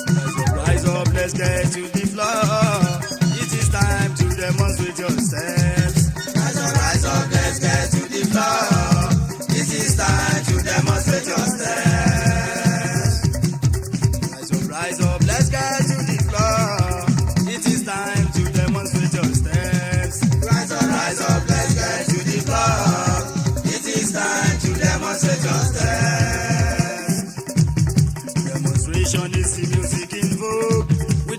Let's get to the floor. It is time to demonstrate yourselves. Rise up, let's get to the floor. It is time to demonstrate yourselves. Rise up, let's get to the floor. It is time to demonstrate yourselves. Rise up, let's get to the floor. It is time to demonstrate yourselves. Demonstration is the music in vogue.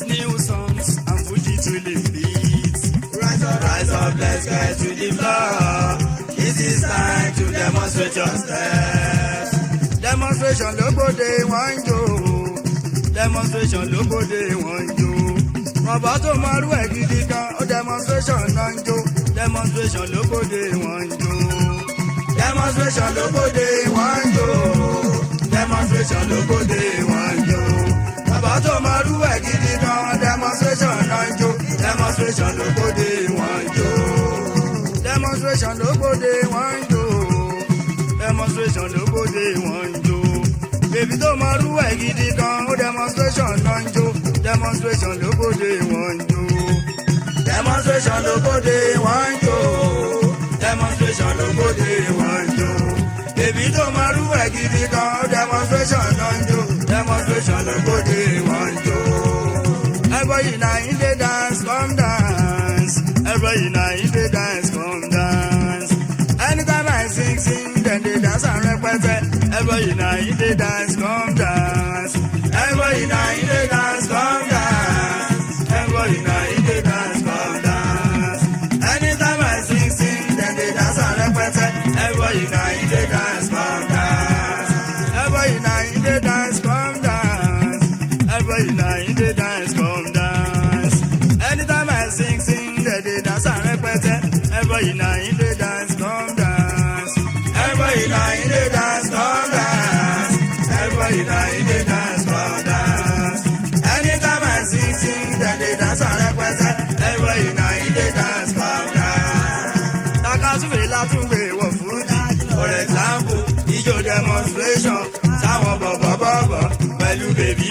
New songs and Fuji thrilling beats. Rise up, let's get to the floor. It is time to demonstrate your steps. Demonstration lóbòde wọ́n jó. Demonstration lóbòde wọ́n jó. Bàbá tó mọrú ẹ̀ gidi gan, ó demonstration náà ń jó. Demonstration lóbòde wọ́n jó. Demonstration lóbòde wọ́n jó. Demonstration lóbòde wọ́n jó. Bàbá tó mọrú ẹ̀ gidi gan, demonstration náà ń jó. Demonstration lóbòde wọ́n jó. Demonstration lóbòde wọ́n jó. Demonstration lóbòde wọ́n jó. Bèbí tó mọrú ẹ̀ gidi gan, ó demonstration náà ń jó. Demonstration lóbòde wọ́n jó. Demonstration lóbòde wọ́n jó. Demonstration lóbòde wọ́n jó. Bèbí tó mọrú ẹ̀ gidi gan, ó demonstration náà ń jó. Demonstration lóbòde wọ́n jó. Everybody na in the dance, come dance. Everybody na in the dance, come dance. Anytime I sing, then they dance and represent. Everybody na in the dance, come dance. Everybody na in the dance, come dance. Everybody na in the dance, come dance. Anytime I sing, then they dance and represent. Everybody na in the dance, come dance. Everybody na in the dance, come dance. Everybody na in the dance, come dance. Anytime I sing, then they dance and represent. Everybody na in the dance, come dance. Everybody na in the dance, come dance. Everybody na in the dance, come dance. Anytime I sing, then they dance and represent. Everybody na in the dance, come dance. Takasufe Látúngbé wọ Fuji. For example, ijó demonstration. Sáwọn bọ̀bọ̀bọ̀bọ̀ pẹ̀lú bèbí.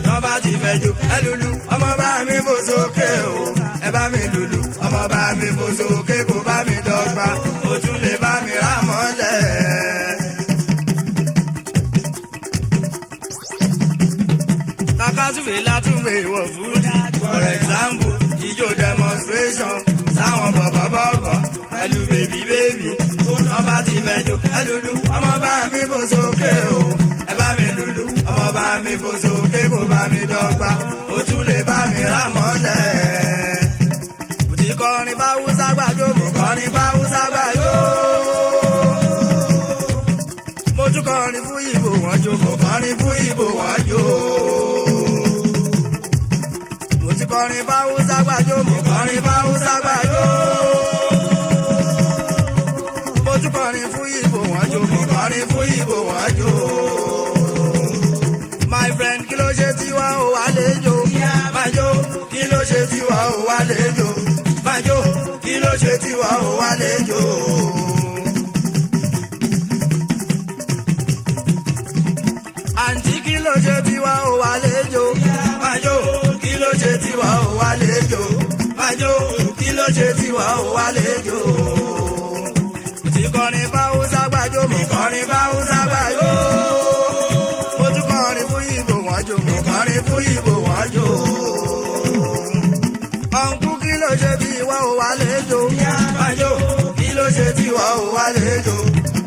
Tọ́ bá ti fẹ́ jó, ẹ lùlù, ọmọ bá mi fò sókè o. Ẹ bá mi lùlù, ọmọ bá mi fò sókè kó bá mi dọ́gba. O tún lè bá mi rà mọ́lẹ̀. Takasufe Látúngbé wọ Fuji. For example, ijó demonstration. Sáwọn bọ̀bọ̀bọ̀bọ̀ pẹ̀lú bèbí. Tọ́ bá ti fẹ́ jó, ẹ lùlù, ọmọ bá mi fò sókè o. Ẹ bá mi lùlù, ọmọ bá mi fò sókè kó bá mi dọ́gba. O tún lè bá mi rà mọ́lẹ̀. Mo ti kọrin bá Hausa gbàjó, mo kọrin bá Hausa gbàjó. Mo tún kọrin fún Ìgbò wọ́n jó, mo kọrin fún Ìgbò wọ́n jó. Mo ti kọrin bá Hausa gbàjó, mo kọrin bá Hausa gbàjó. Mo tún kọrin fún Ìgbò wọ́n jó, mo kọrin fún Ìgbò wọ́n jó. My friend, kí ló ṣe tiwa ò wá lè jó? Máa jó, kí ló ṣe tiwa ò wá lè jó? Máa jó, kí ló ṣe tiwa ò wá lè jó? Àǹtí, kí ló ṣe tiwa ò wá lè jó? Máa jó, kí ló ṣe tiwa ò wá lè jó? Máa jó, kí ló ṣe tiwa ò wá lè jó? Mo ti kọrin bá Hausa gbàjó, mo kọrin bá Hausa gbàjó. Mo tún kọrin fún Ìgbò wọ́n jó, mo kọrin fún Ìgbò wọ́n jó. Ọ̀nkú, kí ló ṣe tí ìwọ ò wá lè jó? Máa jó, kí ló ṣe tí ìwọ ò wá lè jó?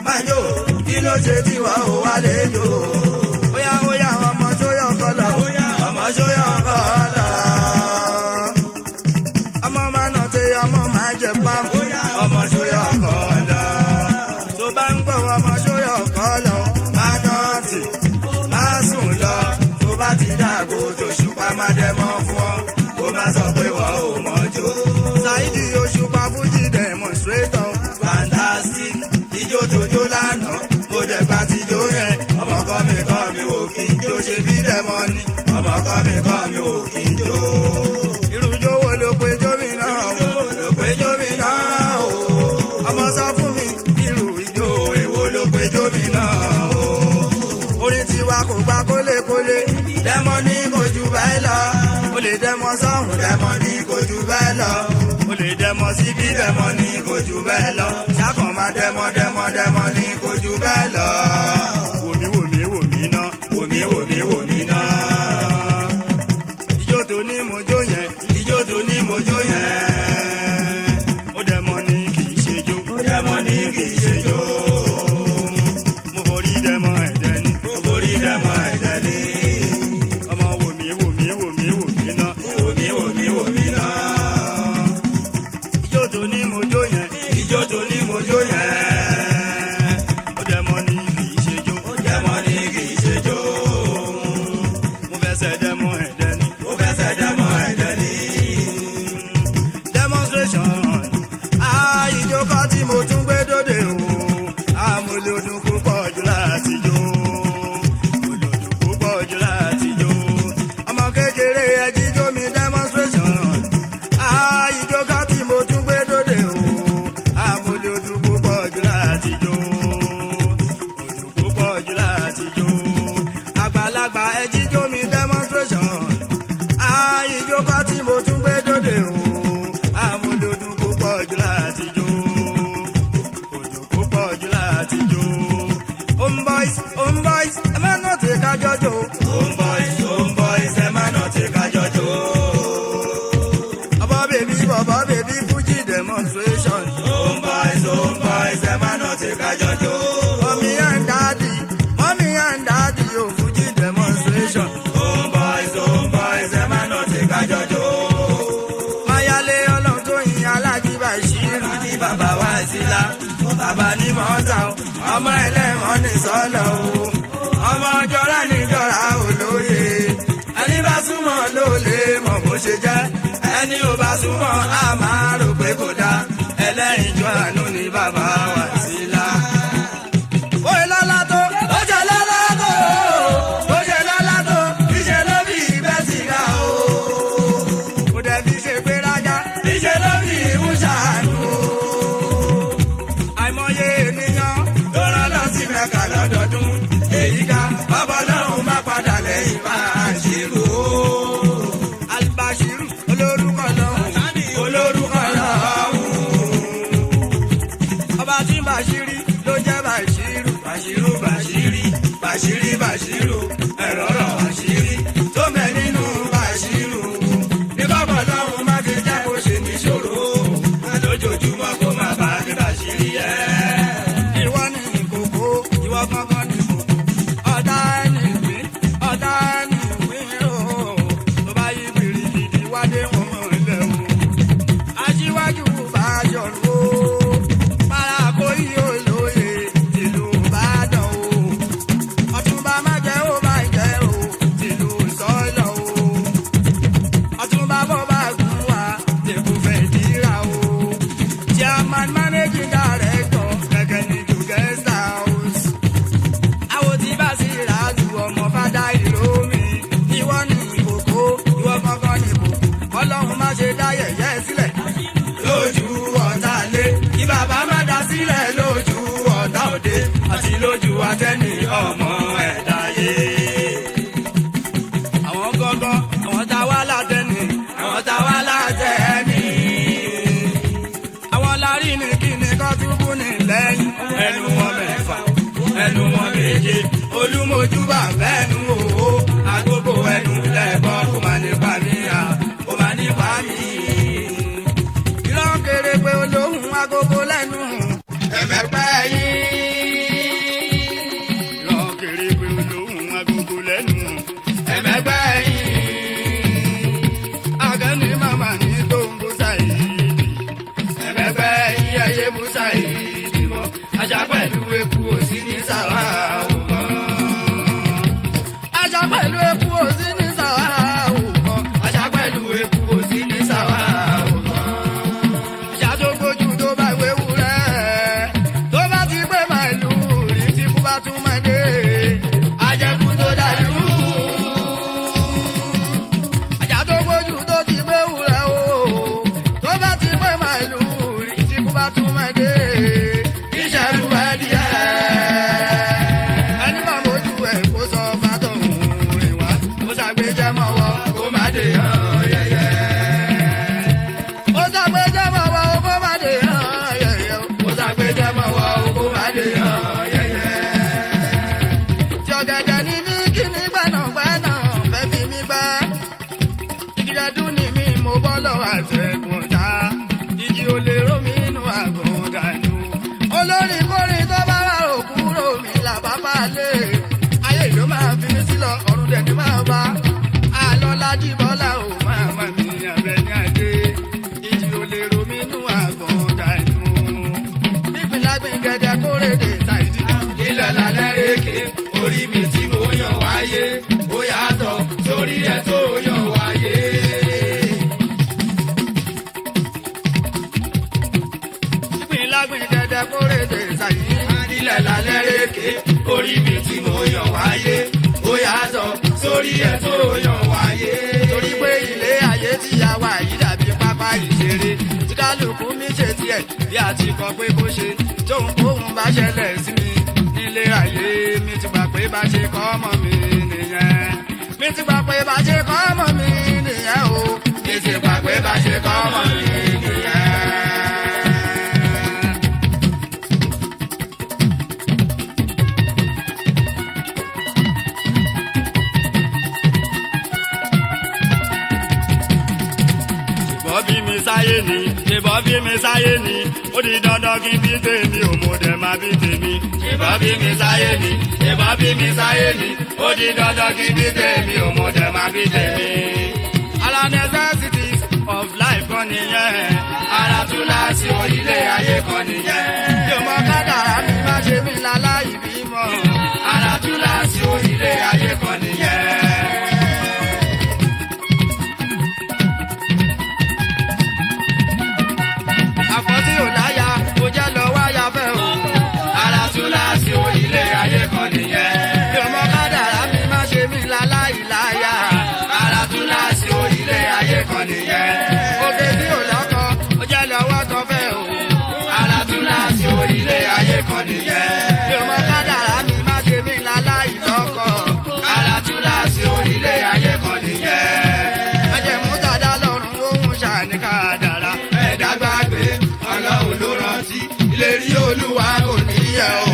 Máa jó, kí ló ṣe tí ìwọ ò wá lè jó? bá ń gbọ́ ọmọ sóyọ̀ kọ́ lọ má dọ̀tí má sùn lọ tó bá ti dàgbò tó ṣùpá má dẹ́mọ́ fún ọ kó má sọ pé wọ́n ò mọ́jó. Saidi Òṣùpá Fuji demonstrator fantastic ijó tójó lánàá mo dẹ̀ gba tijó yẹn ọmọ kọ́ mi ò kí n jó ṣe bí dẹ́mọ́ ni ọmọ kọ́ mi ò kí n jó. Irújó wo ló pe jó mi náà ló pe jó mi náà o ọmọ sọ fún mi irú ijó èwo ló pe jó mi náà o. Orin tiwa kò gba kólékólé dẹ́mọ́ ní kò jù bẹ́ẹ̀ lọ o lè dẹ́mọ́ sọ́hùn dẹ́mọ́ ní kò jù bẹ́ẹ̀ lọ o lè dẹ́mọ́ síbí dẹ́mọ́ ní kò jù bẹ́ẹ̀ lọ ṣàkàn máa dẹ́mọ́ ní kò jù bẹ́ẹ̀ lọ. Wòmí ná wòmí ná ijó tó ní mojó yẹn ijó tó ní mojó yẹn ó dẹ́mọ́ ní kì í ṣe jó ó dẹ́mọ́ ní kì í ṣe jó mo borí dẹ́mọ́ ẹ̀dẹ́ ní mo borí dẹ́mọ́ ẹ̀dẹ́ ní ọmọ wòmí ná wòmí ná ijó tó ní mojó yẹn ijó tó ní mojó yẹn ó dẹ́mọ́ ní kì í ṣe jó ó dẹ́mọ́ ní kì í ṣe jó mo fẹsẹ̀ dẹ́mọ́ ẹ̀dẹ́ ní mo fẹsẹ̀ dẹ́mọ́ ẹ̀dẹ́ ní demonstration ijó kan tí mo tún gbé dóde o amúlòdùn púpọ̀ jù láti jó olòdùn púpọ̀ jù láti jó ọmọ kékeré ẹjíjó mi demonstration ijó kan tí mo tún gbé dóde o amúlòdùn púpọ̀ jù láti jó olòdùn púpọ̀ jù láti jó àgbàlagbà ẹjíjó mi demonstration ijó kan tí mo tún gbé dóde o amúlòdùn púpọ̀ jù láti jó olòdùn púpọ̀ jù láti jó. Homeboys, ẹ má nà tí ká jọjọ. Homeboys, ẹ má nà tí ká jọjọ. Bọ̀bọ̀ bèbí Fuji demonstration. Homeboys, ẹ má nà tí ká jọjọ. Mommy and daddy, o Fuji demonstration. Homeboys, ẹ má nà tí ká jọjọ. Mayale Ọlọ́ntóyin Alájí Bàṣírù ní bàbá wa sílá. Bàbá ní mọ́tà o, ọmọ ẹlẹ́mọ̀ ní sọ́lọ̀ o. Ọmọ jọra ní jọra olóye. Ẹni bá súnmọ́ ló lè mọ̀ bó ṣe jẹ́. Ẹni ò bá súnmọ́ a máa rò pé kò dá. Ẹlẹ́yinjú àánú ní bàbá wa sílá. Ó yẹ lọ́lá tó, ó jẹ lọ́lá tó, ó jẹ lọ́lá tó, ìṣe ló bí ibẹ̀ sí ga o. Kò dẹ̀ fi ṣe gbéraga, ìṣe ló bí ìmúṣàánú o. Àìmọye ènìyàn ló rán lọ sí Mẹ́kà lọ́dọọdún. Èyí ká bàbá ọlọ́run má padà lẹ́yìn Bàṣírù o. Al-Bashiru olórúkọ lọ́hùn. Ọba tí ń Bàṣírí ló jẹ́ Bàṣírí ẹ̀rọ rọ̀ Bàṣírí tó mẹ́ nínú Bàṣírù. Ní bàbá ọlọ́run má fi jẹ́ kó ṣe níṣòro lójoojúmọ́ kó má bàa ní Bàṣírí yẹ. Ìwọ ni ìkòkò ìwọ kankan ni kòkò ọ̀dà ẹni ìpín o. Tó bá yí bìrìbìrì wádé wọn mọ̀ ilẹ̀ o. Aṣíwájú bá yọ̀rù o. Parako yìí olóye tìlú Ìbàdàn o. Ọ̀túnba má jẹ́ ó má jẹ́ o tìlú Sọ́lọ̀ o. Ọ̀túnba bọ́ bá gùn wá tèkú fẹ́ dìrà o. Chairman managing director gẹ́gẹ́ ní ju guest house. Àwọn tí bá sí ìràdù ọmọ fádà ìlú mi. Ìwọ ni ìkòkò ìwọ kankan ni kòkò. Ọlọ́run má ṣe dá yẹ̀yẹ́ sílẹ̀ lójú ọ̀tá lé. Kí bàbá má dá sílẹ̀ lójú ọ̀tá òde àti lójú atẹ́ni ọmọ ẹ̀dá yé. Àwọn gọ́gọ́ àwọn tá wá látẹ́ni àwọn tá wá látẹ́ni. Àwọn larí ni kí ni kọ́ túbú ní lẹ́yìn. Ẹnu wọn mẹ́fà ẹnu wọn méje olúmojúbà fẹ́nu o. Agogo ẹnu lẹ́bọ̀ kó má nípa mi à kó má nípa mi. Irọ́ kéré pé olóhùn agogo lẹ́nu ẹ̀mẹ́pẹ́ yìí. Irọ́ kéré pé olóhùn agogo lẹ́nu ẹ̀mẹ́pẹ́ yìí. Agẹ́ni màmá ní tó ń bú sáyé. Ẹ̀mẹ́pẹ́ yìí ayé bú sáyé. Ajá pẹ̀lú orí mi tí mo yàn wáyé ó yàtọ̀ sórí ẹ̀ tó yàn wáyé. torí pé ilé ayé tí a wà yìí dàbí pápá ìṣeré tí kálukú mi ṣe tiẹ̀ bí a ti kọ pé kó ṣe tóun kóun bá ṣẹlẹ̀ sí mi nílé ayé mi ti gbà pé bá ṣe kọ́ ọmọ mi nìyẹn. mi ti gbà pé bá ṣe kọ́ ọmọ mi nìyẹn o. mi ti gbà pé bá ṣe kọ́ ọmọ mi nìyẹn. bí mi sáyé ni ṣèbọ́ bí mi sáyé ni ó di dandan kí n bí tèmi ò mo dẹ̀ máa bí tèmi. ṣèbọ́ bí mi sáyé ni ṣèbọ́ bí mi sáyé ni ó di dandan kí n bí tèmi ò mo dẹ̀ máa bí tèmi. ara necessities of life kan nìyẹn ara túláàsì orílẹ̀ ayé kan nìyẹn. bí o mọ kádàrá mi má ṣe mí láláì bímọ ara túláàsì orílẹ̀ ayé kan nìyẹn. àfọ́tí ò láyà kò jẹ́ lọ wáyà fẹ́ o. ara túláàsì orílẹ̀ ayé kan nìyẹn. bí ọmọ kádàrá mi má ṣe mí láláì láyà. ara túláàsì orílẹ̀ ayé kan nìyẹn. òkè tí ò lọ́kọ ó jẹ́ lọ́wọ́ kan fẹ́ o. ara túláàsì orílẹ̀ ayé kan nìyẹn. bí ọmọ kádàrá mi má ṣe mí láláì lọ́kọ. ara túláàsì orílẹ̀ ayé kan nìyẹn. ajẹ̀mú dada lọ́rùn ohun ṣàní kádàrá. ẹ̀dá gbàgbé ọlọ́run ló rántí ìlérí olúwa kò ní yẹ o.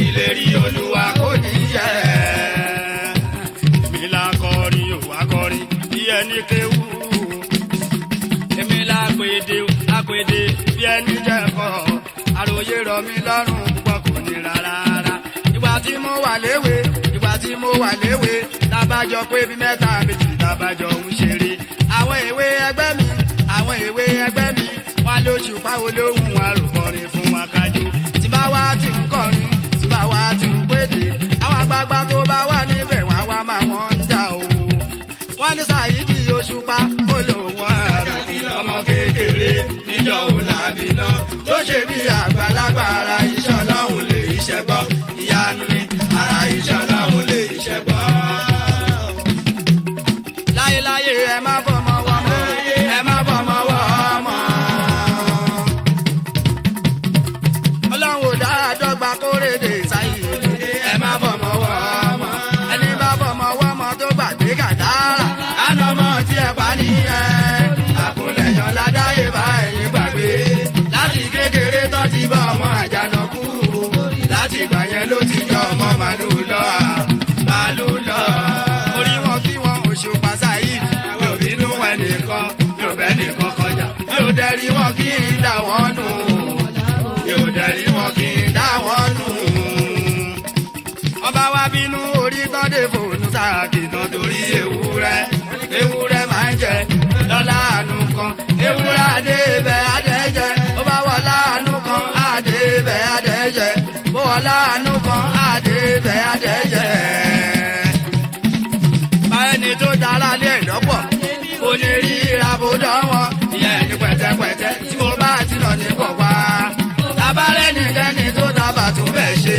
ìlérí olúwa kò ní yẹ. èmi la kọrin ò wá kọrin bí ẹni kéwú. èmi la pèdè àpèdè bí ẹni jẹ́kọ̀. àròyé rọ̀ mí lọ́rùn púpọ̀ kò ní rárá. ìgbà tí mo wà léwe ìgbà tí mo wà léwe tábàjọ pé bí mẹ́ta méjì tábàjọ ń ṣeré. àwọn èwe ẹgbẹ́ mi àwọn èwe ẹgbẹ́ mi wá lóṣù páwo lóhùn àròkọrin fún wa kájú. tí bá wá ti ń kọrin tí bá wá ti ń péde àwọn àgbààgbà tó bá wà níbẹ̀ wá wá máa wọ́n ń jà o. wọ́n ní Saheed Òṣùpá ó lò wọ́n àrùn ọmọ kékeré níjọ́ òun làbí náà tó ṣe bí àgbàlagbà ara iṣẹ́ ọlọ́run lè iṣẹ́ gbọ́ ìyanu ni ara iṣẹ́ ọlọ́run lè iṣẹ́ gbọ́. láyéláyé ẹ má fọmọ wọ́n mọ́ ẹ má fọmọ wọ́n mọ́. ọlọ́run ò dáa dọ́gba kórèdè Saheed ẹ má fọmọ wọ́n mọ́. ẹni bá fọmọ wọ́n mọ́ tó gbàgbé kàdára àná mọ́ tí ẹ pa nìyẹn. àkúnlẹ̀yàn ládáyé bá ẹ̀yìn gbàgbé láti kékeré tó ti bá ọmọ àjànàkú láti ìgbà yẹn ló ti jọ ọmọ màlúù lọ màlúù lọ. orí wọn kí wọn Òṣùpá Saheed mi ò bínú ẹnìkan mi ò bẹ́ nìkan kọjá mi ò dẹ̀rí wọn kí n dà wọ́n nù mi ò dẹ̀rí wọn kí n dà wọ́n nù. ọba wa bínú orí tán dé fòónù sàkìtàn torí ewúrẹ́ máa ń jẹ lọ́la àánú kan ewúrẹ́ adébẹ̀ adẹ́jẹ́ ó bá wọ láàánú kan adébẹ̀ adẹ́jẹ́ bó wọ láàánú kan adébẹ̀ adẹ́jẹ́. báyẹ̀ni tó dára lé ìdọ́pọ̀ kò ní rí ìràbòdọ́ wọn ìyẹn ní pẹ̀tẹ́pẹ̀tẹ́ tí mo bá ti nà ní pọ̀pá. tabalẹ̀ nìkẹ́ni tó dábàá tún bẹ̀ ṣe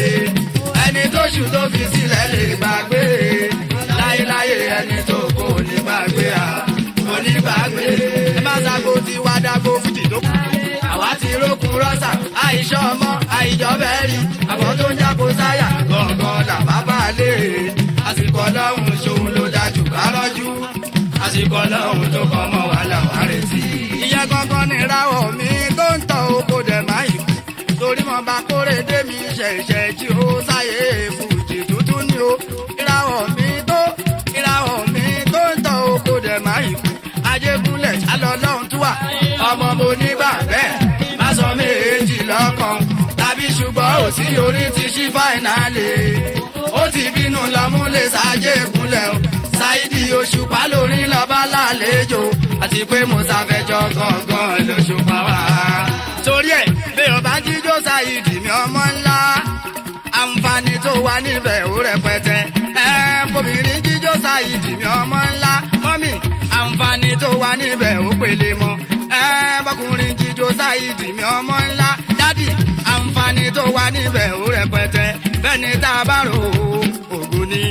ẹni tó ṣù tó fi sílẹ̀ lè gbàgbé láyéláyé ẹni tó kò ní gbàgbé kò ní gbàgbé. ẹ má sago tí wá dágbó fìdí tó kù. àwa ti rókun rọ́ṣà àìṣọ́ ọmọ àìjọ́bẹ̀rì àbọ̀ tó ń jáko sáyà gọ̀ọ̀gàn làbá bá lè. àsìkò ọlọ́run ṣòun ló dájú ká rọ́jú àsìkò ọlọ́run tó kọ́ mọ́ wà láwa retí. ìyẹn gangan ni ìràwọ̀ mi tó ń tọ́ oko dẹ̀ máa yìí torí mo bá kórè dé mi ṣẹ̀ṣẹ̀ jí ó sáyé fùjì tuntun ni ó. ìràwọ̀ mi tó ń tọ́ oko dẹ̀ máa yìí ajégúnlẹ̀ ṣálọ́ lọ́hùn tó wà ọmọ mo nígbà bẹ́ẹ̀ má sọ méjì lọ́kàn tàbí ṣùgbọ́n ò sí orí ti ṣí fáìnàlì ó ti bínú lọ́múlẹ̀ ṣàjégúnlẹ̀ o. Saheed Òṣùpá lórí lọ́ba lálejò àti pé mo ṣàfẹ́jọ́ gangan lóṣùpá wá. torí ẹ̀ bí ọba jíjó Saheed mi ọmọ ńlá àǹfààní tó wà níbẹ̀ ó rẹpẹtẹ. obìnrin jíjó Saheed mi ọmọ ńlá mọ́mì àǹfààní tó wà níbẹ̀ ó pèlè mọ́. bọ́kùnrin jíjó Saheed mi ọmọ ńlá dádì àǹfààní tó wà níbẹ̀ ó rẹpẹtẹ. bẹ́ni tá a bá rò ògùn ni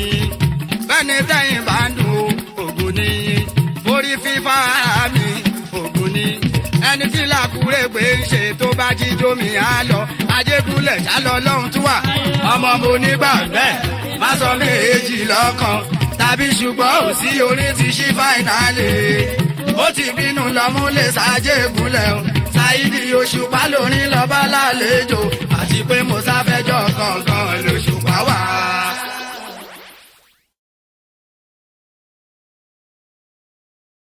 bẹ́ni tẹ́yìn bá ń dùn ògùn ni orí fífá mi ògùn ni ẹni tí làkúrègbè ń ṣe tó bá jí jómi á lọ ajégúnlẹ̀ jálọ lọ́hùn tún wà ọmọ mo nígbà bẹ́ẹ̀ má sọ méjì lọ́kàn tàbí ṣùgbọ́n ò sí orí ti ṣí fáìnálì ó ti bínú lọ́múlẹ̀ ṣàjégúnlẹ̀ o Saheed Òṣùpá lórin lọ́ba lálejò àti pé mo sáfẹ́jọ́ kankan lóṣù.